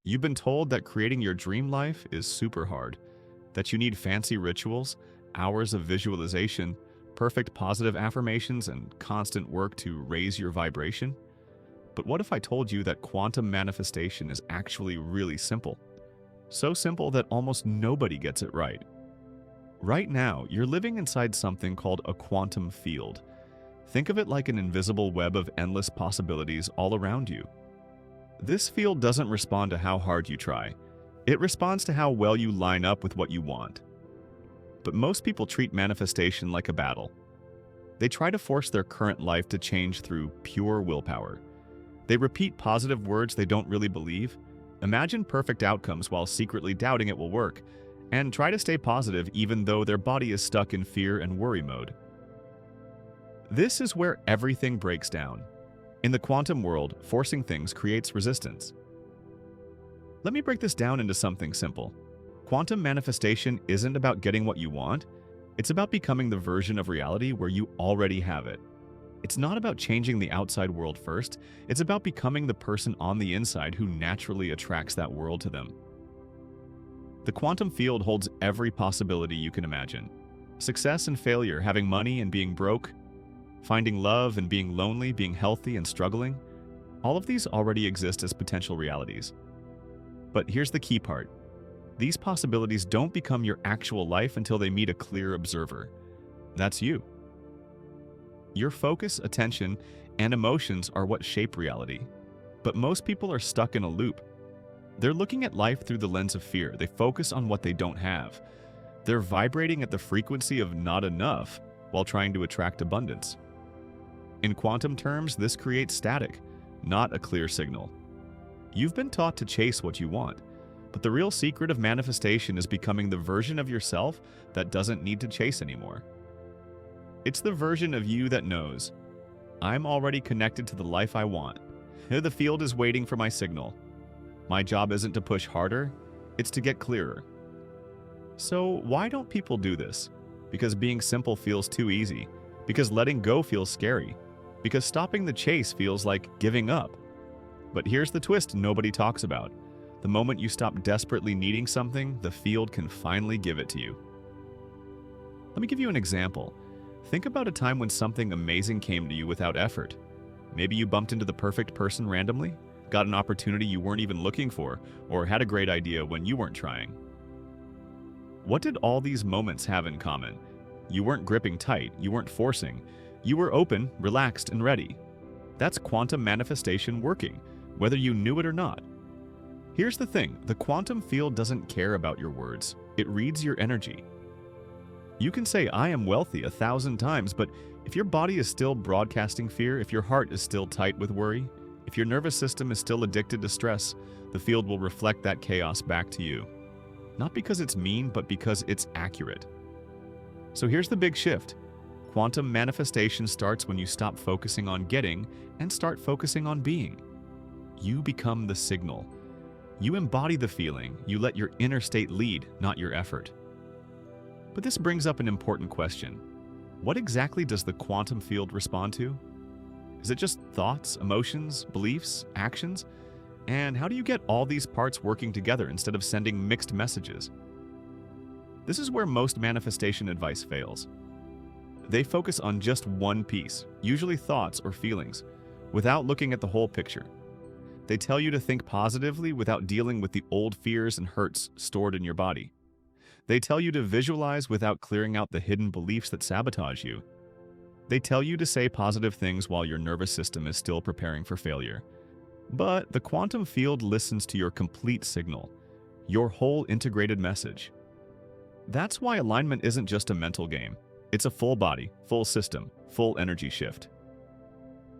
You've been told that creating your dream life is super hard, that you need fancy rituals, hours of visualization, perfect positive affirmations, and constant work to raise your vibration. But what if I told you that quantum manifestation is actually really simple? So simple that almost nobody gets it right. Right now, you're living inside something called a quantum field. Think of it like an invisible web of endless possibilities all around you. This field doesn't respond to how hard you try. It responds to how well you line up with what you want. But most people treat manifestation like a battle. They try to force their current life to change through pure willpower. They repeat positive words they don't really believe, imagine perfect outcomes while secretly doubting it will work, and try to stay positive even though their body is stuck in fear and worry mode. This is where everything breaks down. In the quantum world, forcing things creates resistance. Let me break this down into something simple. Quantum manifestation isn't about getting what you want, it's about becoming the version of reality where you already have it. It's not about changing the outside world first, it's about becoming the person on the inside who naturally attracts that world to them. The quantum field holds every possibility you can imagine. Success and failure, having money and being broke, finding love and being lonely, being healthy and struggling, all of these already exist as potential realities. But here's the key part. These possibilities don't become your actual life until they meet a clear observer. That's you. Your focus, attention, and emotions are what shape reality. But most people are stuck in a loop. They're looking at life through the lens of fear. They focus on what they don't have. They're vibrating at the frequency of not enough while trying to attract abundance. In quantum terms, this creates static, not a clear signal. You've been taught to chase what you want, but the real secret of manifestation is becoming the version of yourself that doesn't need to chase anymore. It's the version of you that knows, I'm already connected to the life I want. The field is waiting for my signal. My job isn't to push harder, it's to get clearer. So why don't people do this? Because being simple feels too easy. Because letting go feels scary. Because stopping the chase feels like giving up. But here's the twist nobody talks about. The moment you stop desperately needing something, the field can finally give it to you. Let me give you an example. Think about a time when something amazing came to you without effort. Maybe you bumped into the perfect person randomly, got an opportunity you weren't even looking for, or had a great idea when you weren't trying. What did all these moments have in common? You weren't gripping tight, you weren't forcing. You were open, relaxed, and ready. That's quantum manifestation working, whether you knew it or not. Here's the thing, the quantum field doesn't care about your words. It reads your energy. You can say, I am wealthy 1,000 times, but if your body is still broadcasting fear, if your heart is still tight with worry, if your nervous system is still addicted to stress, the field will reflect that chaos back to you. Not because it's mean, but because it's accurate. So here's the big shift. Quantum manifestation starts when you stop focusing on getting and start focusing on being. You become the signal. You embody the feeling. You let your inner state lead, not your effort. But this brings up an important question. What exactly does the quantum field respond to? Is it just thoughts, emotions, beliefs, actions? And how do you get all these parts working together instead of sending mixed messages? This is where most manifestation advice fails. They focus on just one piece, usually thoughts or feelings, without looking at the whole picture. They tell you to think positively without dealing with the old fears and hurts stored in your body. They tell you to visualize without clearing out the hidden beliefs that sabotage you. They tell you to say positive things while your nervous system is still preparing for failure. But the quantum field listens to your complete signal, your whole integrated message. That's why alignment isn't just a mental game. It's a full body, full system, full energy shift.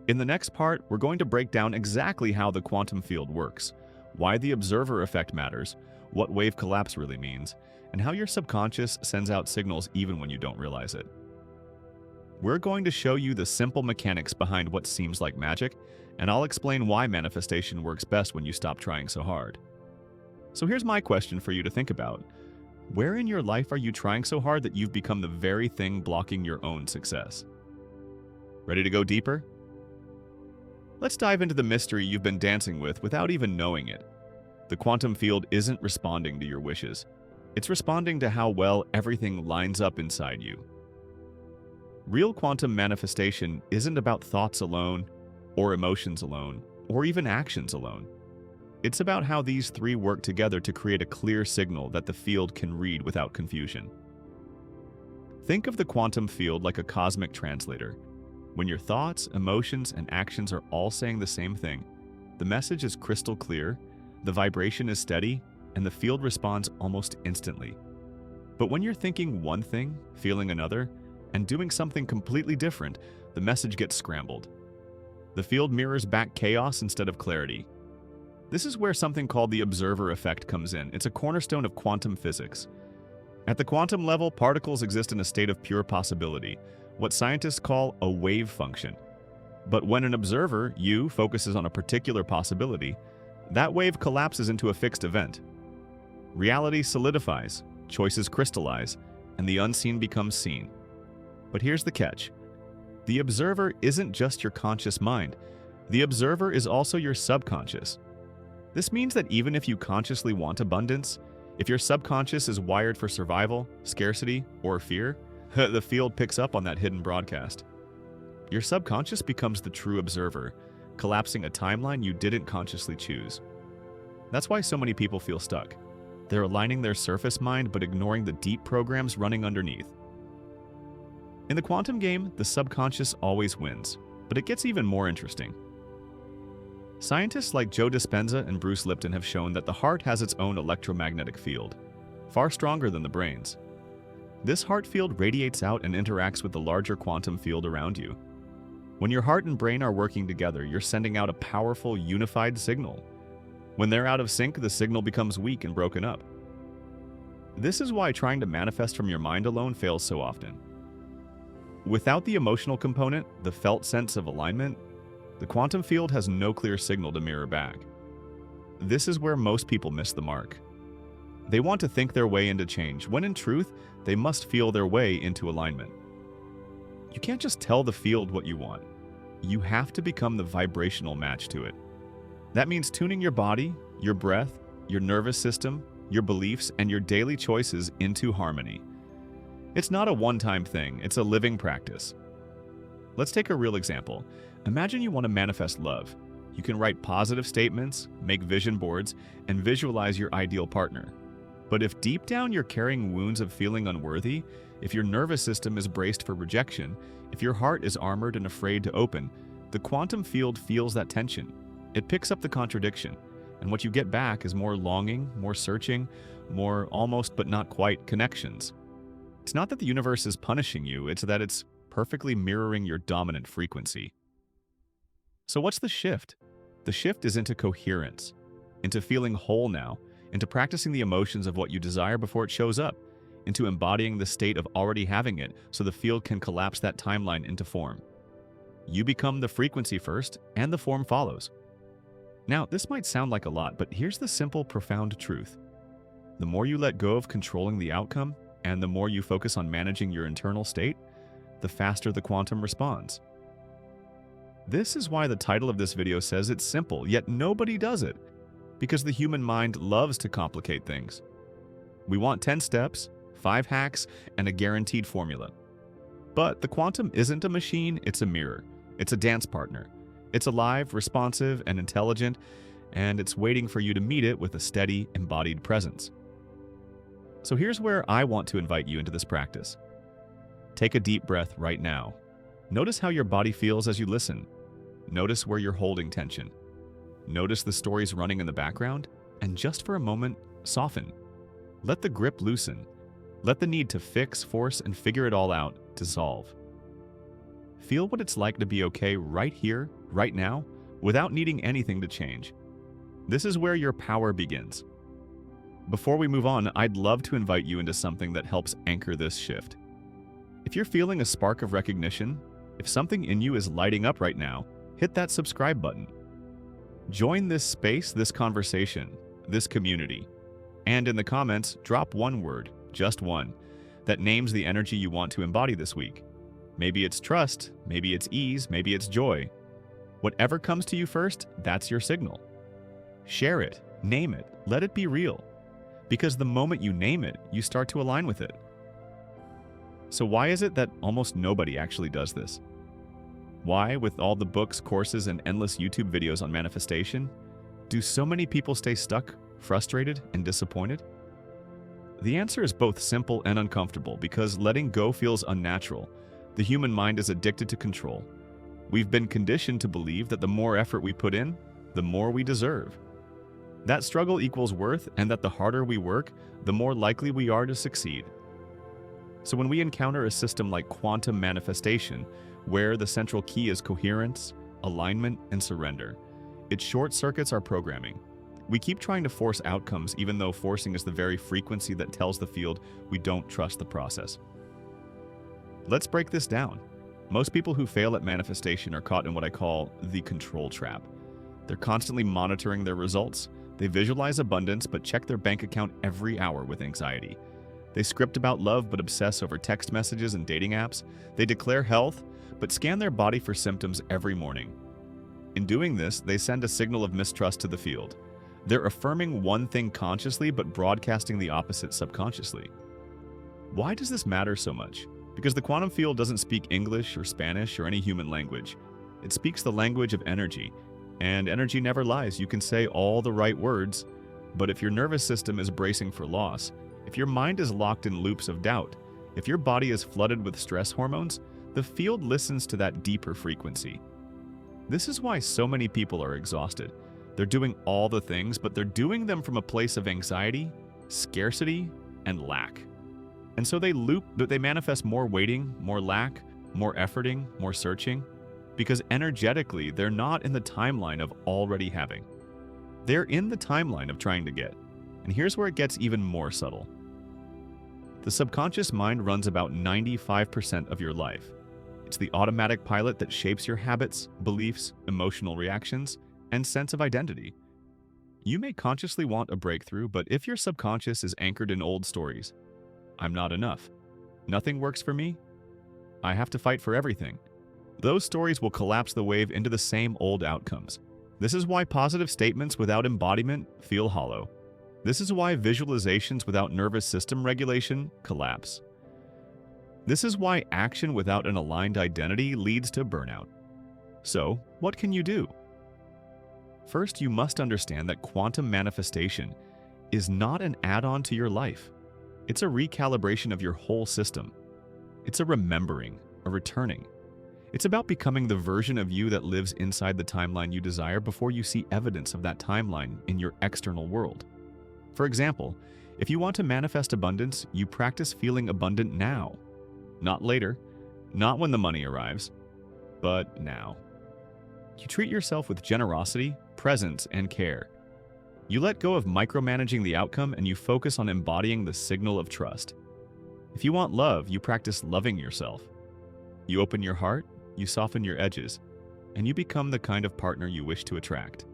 In the next part, we're going to break down exactly how the quantum field works, why the observer effect matters, what wave collapse really means, and how your subconscious sends out signals even when you don't realize it. We're going to show you the simple mechanics behind what seems like magic, and I'll explain why manifestation works best when you stop trying so hard. So here's my question for you to think about. Where in your life are you trying so hard that you've become the very thing blocking your own success? Ready to go deeper? Let's dive into the mystery you've been dancing with without even knowing it. The quantum field isn't responding to your wishes. It's responding to how well everything lines up inside you. Real quantum manifestation isn't about thoughts alone, or emotions alone, or even actions alone. It's about how these three work together to create a clear signal that the field can read without confusion. Think of the quantum field like a cosmic translator. When your thoughts, emotions, and actions are all saying the same thing, the message is crystal clear, the vibration is steady, and the field responds almost instantly. But when you're thinking one thing, feeling another, and doing something completely different, the message gets scrambled. The field mirrors back chaos instead of clarity. This is where something called the observer effect comes in. It's a cornerstone of quantum physics. At the quantum level, particles exist in a state of pure possibility, what scientists call a wave function. But when an observer, you, focuses on a particular possibility, that wave collapses into a fixed event. Reality solidifies, choices crystallize, and the unseen becomes seen. But here's the catch. The observer isn't just your conscious mind. The observer is also your subconscious. This means that even if you consciously want abundance, if your subconscious is wired for survival, scarcity, or fear, the field picks up on that hidden broadcast. Your subconscious becomes the true observer, collapsing a timeline you didn't consciously choose. That's why so many people feel stuck. They're aligning their surface mind but ignoring the deep programs running underneath. In the quantum game, the subconscious always wins, but it gets even more interesting. Scientists like Joe Dispenza and Bruce Lipton have shown that the heart has its own electromagnetic field, far stronger than the brain's. This heart field radiates out and interacts with the larger quantum field around you. When your heart and brain are working together, you're sending out a powerful, unified signal. When they're out of sync, the signal becomes weak and broken up. This is why trying to manifest from your mind alone fails so often. Without the emotional component, the felt sense of alignment, the quantum field has no clear signal to mirror back. This is where most people miss the mark. They want to think their way into change, when in truth, they must feel their way into alignment. You can't just tell the field what you want. You have to become the vibrational match to it. That means tuning your body, your breath, your nervous system, your beliefs, and your daily choices into harmony. It's not a one-time thing, it's a living practice. Let's take a real example. Imagine you want to manifest love. You can write positive statements, make vision boards, and visualize your ideal partner. But if deep down you're carrying wounds of feeling unworthy, if your nervous system is braced for rejection, if your heart is armored and afraid to open, the quantum field feels that tension. It picks up the contradiction, and what you get back is more longing, more searching, more almost but not quite connections. It's not that the universe is punishing you, it's that it's perfectly mirroring your dominant frequency. So what's the shift? The shift is into coherence, into feeling whole now, into practicing the emotions of what you desire before it shows up, into embodying the state of already having it so the field can collapse that timeline into form. You become the frequency first, and the form follows. Now, this might sound like a lot, but here's the simple, profound truth. The more you let go of controlling the outcome, and the more you focus on managing your internal state, the faster the quantum responds. This is why the title of this video says it's simple, yet nobody does it. Because the human mind loves to complicate things. We want 10 steps, 5 hacks, and a guaranteed formula. But the quantum isn't a machine, it's a mirror. It's a dance partner. It's alive, responsive, and intelligent, and it's waiting for you to meet it with a steady, embodied presence. So here's where I want to invite you into this practice. Take a deep breath right now. Notice how your body feels as you listen. Notice where you're holding tension. Notice the stories running in the background, and just for a moment, soften. Let the grip loosen. Let the need to fix, force, and figure it all out dissolve. Feel what it's like to be okay right here, right now, without needing anything to change. This is where your power begins. Before we move on, I'd love to invite you into something that helps anchor this shift. If you're feeling a spark of recognition, if something in you is lighting up right now, hit that subscribe button. Join this space, this conversation, this community. And in the comments, drop one word, just one, that names the energy you want to embody this week. Maybe it's trust, maybe it's ease, maybe it's joy. Whatever comes to you first, that's your signal. Share it, Name it. Let it be real. Because the moment you name it, you start to align with it. So why is it that almost nobody actually does this? Why, with all the books, courses, and endless YouTube videos on manifestation, do so many people stay stuck, frustrated, and disappointed? The answer is both simple and uncomfortable because letting go feels unnatural. The human mind is addicted to control. We've been conditioned to believe that the more effort we put in, the more we deserve. That struggle equals worth, and that the harder we work, the more likely we are to succeed. So when we encounter a system like quantum manifestation, where the central key is coherence, alignment, and surrender, it short-circuits our programming. We keep trying to force outcomes even though forcing is the very frequency that tells the field we don't trust the process. Let's break this down. Most people who fail at manifestation are caught in what I call the control trap. They're constantly monitoring their results. They visualize abundance but check their bank account every hour with anxiety. They script about love but obsess over text messages and dating apps. They declare health but scan their body for symptoms every morning. In doing this, they send a signal of mistrust to the field. They're affirming one thing consciously but broadcasting the opposite subconsciously. Why does this matter so much? Because the quantum field doesn't speak English or Spanish or any human language. It speaks the language of energy, and energy never lies. You can say all the right words, but if your nervous system is bracing for loss, if your mind is locked in loops of doubt, if your body is flooded with stress hormones, the field listens to that deeper frequency. This is why so many people are exhausted. They're doing all the things, but they're doing them from a place of anxiety, scarcity, and lack. And so they manifest more waiting, more lack, more efforting, more searching, because energetically, they're not in the timeline of already having. They're in the timeline of trying to get. And here's where it gets even more subtle. The subconscious mind runs about 95% of your life. It's the automatic pilot that shapes your habits, beliefs, emotional reactions, and sense of identity. You may consciously want a breakthrough, but if your subconscious is anchored in old stories, I'm not enough, nothing works for me, I have to fight for everything, those stories will collapse the wave into the same old outcomes. This is why positive statements without embodiment feel hollow. This is why visualizations without nervous system regulation collapse. This is why action without an aligned identity leads to burnout. So, what can you do? First, you must understand that quantum manifestation is not an add-on to your life. It's a recalibration of your whole system. It's a remembering, a returning. It's about becoming the version of you that lives inside the timeline you desire before you see evidence of that timeline in your external world. For example, if you want to manifest abundance, you practice feeling abundant now. Not later, not when the money arrives, but now. You treat yourself with generosity, presence, and care. You let go of micromanaging the outcome and you focus on embodying the signal of trust. If you want love, you practice loving yourself. You open your heart, you soften your edges, and you become the kind of partner you wish to attract.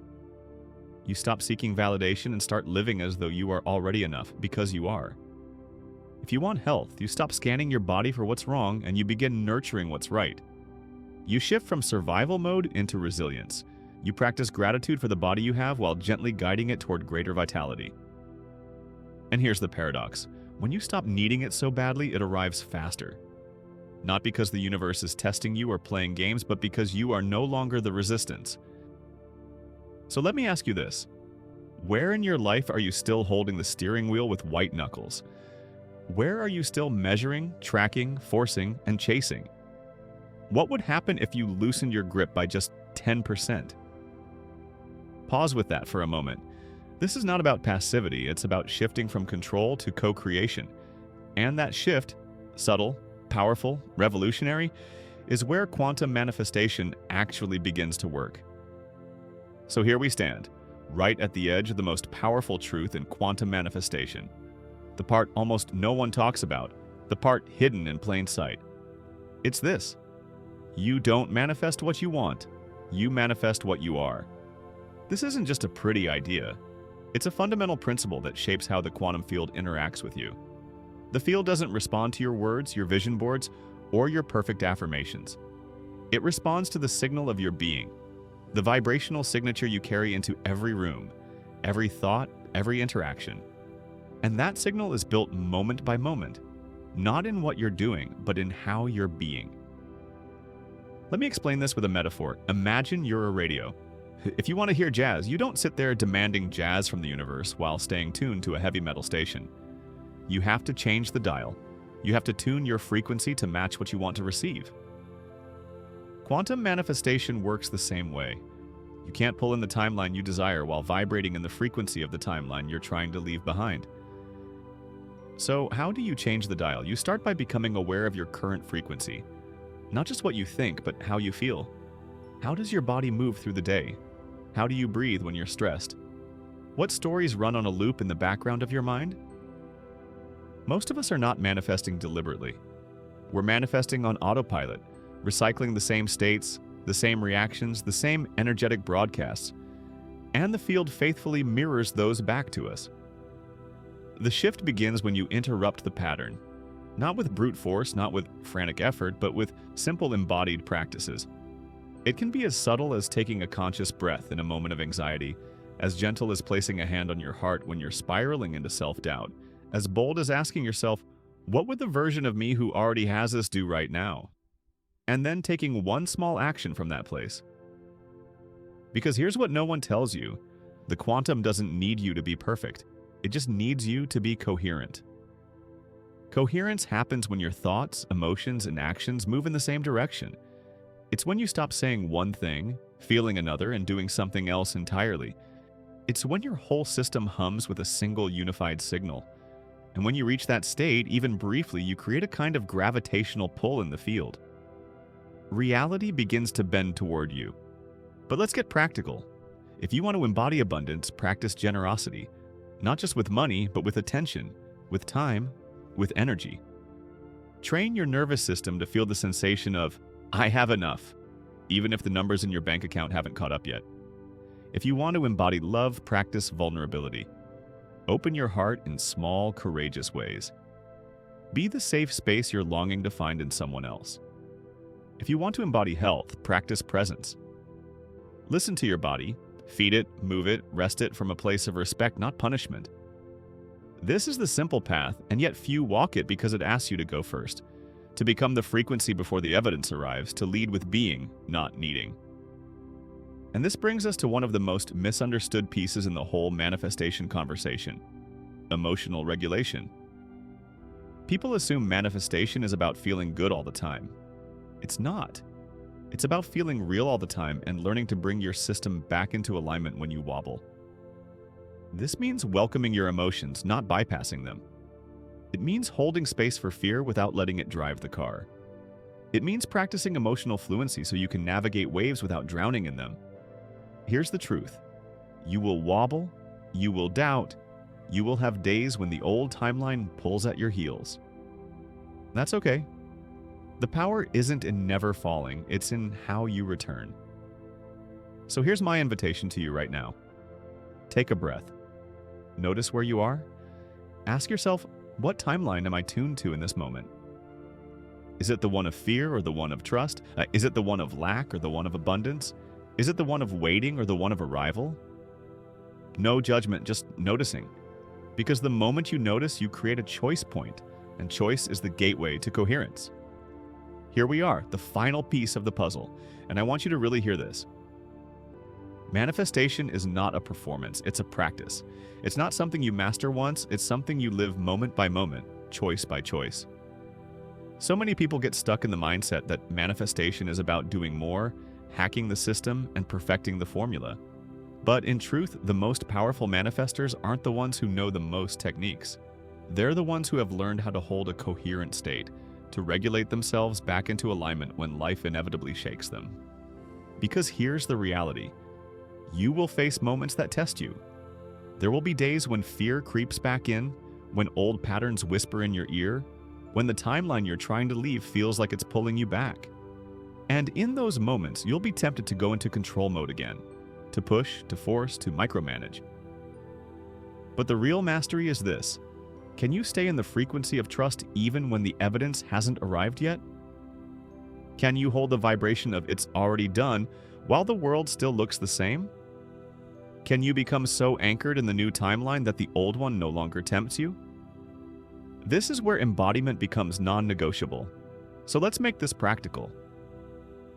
You stop seeking validation and start living as though you are already enough, because you are. If you want health, you stop scanning your body for what's wrong and you begin nurturing what's right. You shift from survival mode into resilience. You practice gratitude for the body you have while gently guiding it toward greater vitality. And here's the paradox. When you stop needing it so badly, it arrives faster. Not because the universe is testing you or playing games, but because you are no longer the resistance. So let me ask you this. Where in your life are you still holding the steering wheel with white knuckles? Where are you still measuring, tracking, forcing, and chasing? What would happen if you loosened your grip by just 10%? Pause with that for a moment. This is not about passivity, it's about shifting from control to co-creation. And that shift, subtle, powerful, revolutionary, is where quantum manifestation actually begins to work. So here we stand, right at the edge of the most powerful truth in quantum manifestation. The part almost no one talks about, the part hidden in plain sight. It's this. You don't manifest what you want, you manifest what you are. This isn't just a pretty idea. It's a fundamental principle that shapes how the quantum field interacts with you. The field doesn't respond to your words, your vision boards, or your perfect affirmations. It responds to the signal of your being, the vibrational signature you carry into every room, every thought, every interaction. And that signal is built moment by moment, not in what you're doing, but in how you're being. Let me explain this with a metaphor. Imagine you're a radio. If you want to hear jazz, you don't sit there demanding jazz from the universe while staying tuned to a heavy metal station. You have to change the dial. You have to tune your frequency to match what you want to receive. Quantum manifestation works the same way. You can't pull in the timeline you desire while vibrating in the frequency of the timeline you're trying to leave behind. So, how do you change the dial? You start by becoming aware of your current frequency. Not just what you think, but how you feel. How does your body move through the day? How do you breathe when you're stressed? What stories run on a loop in the background of your mind? Most of us are not manifesting deliberately. We're manifesting on autopilot, recycling the same states, the same reactions, the same energetic broadcasts, and the field faithfully mirrors those back to us. The shift begins when you interrupt the pattern, not with brute force, not with frantic effort, but with simple embodied practices. It can be as subtle as taking a conscious breath in a moment of anxiety, as gentle as placing a hand on your heart when you're spiraling into self-doubt, as bold as asking yourself, what would the version of me who already has this do right now? And then taking one small action from that place. Because here's what no one tells you. The quantum doesn't need you to be perfect. It just needs you to be coherent. Coherence happens when your thoughts, emotions, and actions move in the same direction. It's when you stop saying one thing, feeling another, and doing something else entirely. It's when your whole system hums with a single unified signal. And when you reach that state, even briefly, you create a kind of gravitational pull in the field. Reality begins to bend toward you. But let's get practical. If you want to embody abundance, practice generosity. Not just with money, but with attention, with time, with energy. Train your nervous system to feel the sensation of, I have enough, even if the numbers in your bank account haven't caught up yet. If you want to embody love, practice vulnerability. Open your heart in small, courageous ways. Be the safe space you're longing to find in someone else. If you want to embody health, practice presence. Listen to your body, feed it, move it, rest it from a place of respect, not punishment. This is the simple path, and yet few walk it because it asks you to go first, to become the frequency before the evidence arrives, to lead with being, not needing. And this brings us to one of the most misunderstood pieces in the whole manifestation conversation: emotional regulation. People assume manifestation is about feeling good all the time. It's not. It's about feeling real all the time and learning to bring your system back into alignment when you wobble. This means welcoming your emotions, not bypassing them. It means holding space for fear without letting it drive the car. It means practicing emotional fluency so you can navigate waves without drowning in them. Here's the truth. You will wobble, you will doubt, you will have days when the old timeline pulls at your heels. That's okay. The power isn't in never falling, it's in how you return. So here's my invitation to you right now. Take a breath. Notice where you are. Ask yourself, what timeline am I tuned to in this moment? Is it the one of fear or the one of trust? Is it the one of lack or the one of abundance? Is it the one of waiting or the one of arrival? No judgment, just noticing. Because the moment you notice, you create a choice point, and choice is the gateway to coherence. Here we are, the final piece of the puzzle, and I want you to really hear this. Manifestation is not a performance, it's a practice. It's not something you master once, it's something you live moment by moment, choice by choice. So many people get stuck in the mindset that manifestation is about doing more, hacking the system, and perfecting the formula. But in truth, the most powerful manifestors aren't the ones who know the most techniques. They're the ones who have learned how to hold a coherent state, to regulate themselves back into alignment when life inevitably shakes them. Because here's the reality. You will face moments that test you. There will be days when fear creeps back in, when old patterns whisper in your ear, when the timeline you're trying to leave feels like it's pulling you back. And in those moments, you'll be tempted to go into control mode again, to push, to force, to micromanage. But the real mastery is this. Can you stay in the frequency of trust even when the evidence hasn't arrived yet? Can you hold the vibration of "it's already done" while the world still looks the same? Can you become so anchored in the new timeline that the old one no longer tempts you? This is where embodiment becomes non-negotiable. So let's make this practical.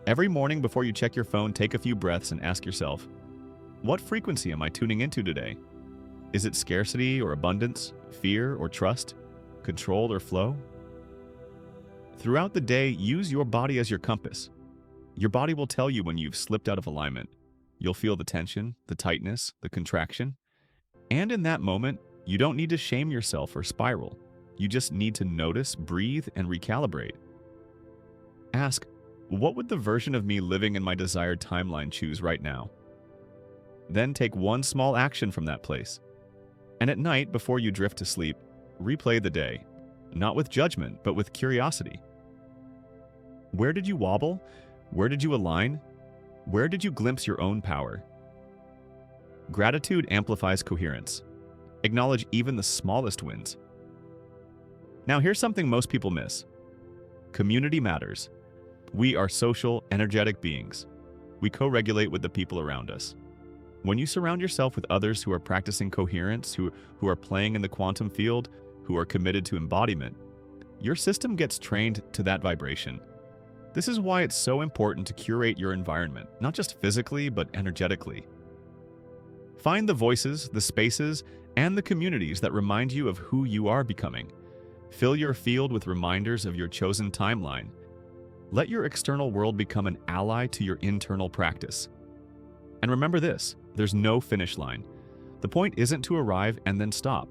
Every morning before you check your phone, take a few breaths and ask yourself, what frequency am I tuning into today? Is it scarcity or abundance, fear or trust, control or flow? Throughout the day, use your body as your compass. Your body will tell you when you've slipped out of alignment. You'll feel the tension, the tightness, the contraction. And in that moment, you don't need to shame yourself or spiral. You just need to notice, breathe, and recalibrate. Ask, what would the version of me living in my desired timeline choose right now? Then take one small action from that place. And at night, before you drift to sleep, replay the day, not with judgment, but with curiosity. Where did you wobble? Where did you align? Where did you glimpse your own power? Gratitude amplifies coherence. Acknowledge even the smallest wins. Now here's something most people miss. Community matters. We are social, energetic beings. We co-regulate with the people around us. When you surround yourself with others who are practicing coherence, who are playing in the quantum field, who are committed to embodiment, your system gets trained to that vibration. This is why it's so important to curate your environment, not just physically, but energetically. Find the voices, the spaces, and the communities that remind you of who you are becoming. Fill your field with reminders of your chosen timeline. Let your external world become an ally to your internal practice. And remember this, there's no finish line. The point isn't to arrive and then stop.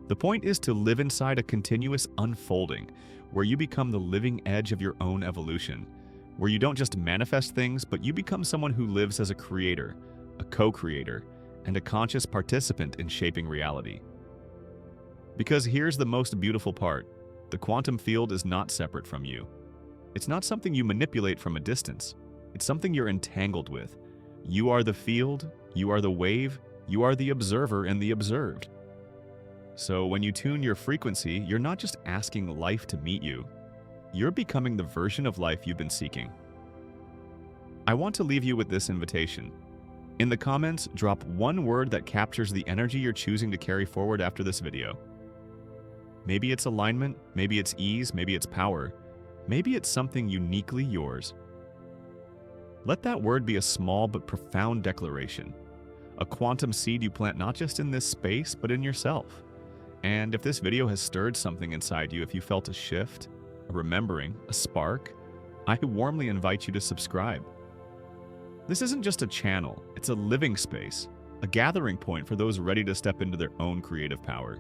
The point is to live inside a continuous unfolding, where you become the living edge of your own evolution, where you don't just manifest things, but you become someone who lives as a creator, a co-creator, and a conscious participant in shaping reality. Because here's the most beautiful part, the quantum field is not separate from you. It's not something you manipulate from a distance. It's something you're entangled with. You are the field, you are the wave, you are the observer and the observed. So when you tune your frequency, you're not just asking life to meet you. You're becoming the version of life you've been seeking. I want to leave you with this invitation. In the comments, drop one word that captures the energy you're choosing to carry forward after this video. Maybe it's alignment, maybe it's ease, maybe it's power, maybe it's something uniquely yours. Let that word be a small but profound declaration, a quantum seed you plant not just in this space, but in yourself. And if this video has stirred something inside you, if you felt a shift, a remembering, a spark, I warmly invite you to subscribe. This isn't just a channel, it's a living space, a gathering point for those ready to step into their own creative power.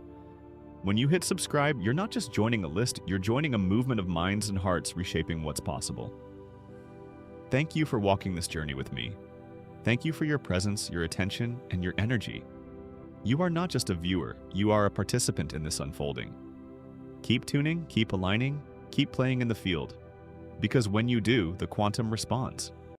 When you hit subscribe, you're not just joining a list, you're joining a movement of minds and hearts reshaping what's possible. Thank you for walking this journey with me. Thank you for your presence, your attention, and your energy. You are not just a viewer, you are a participant in this unfolding. Keep tuning, keep aligning, keep playing in the field. Because when you do, the quantum responds.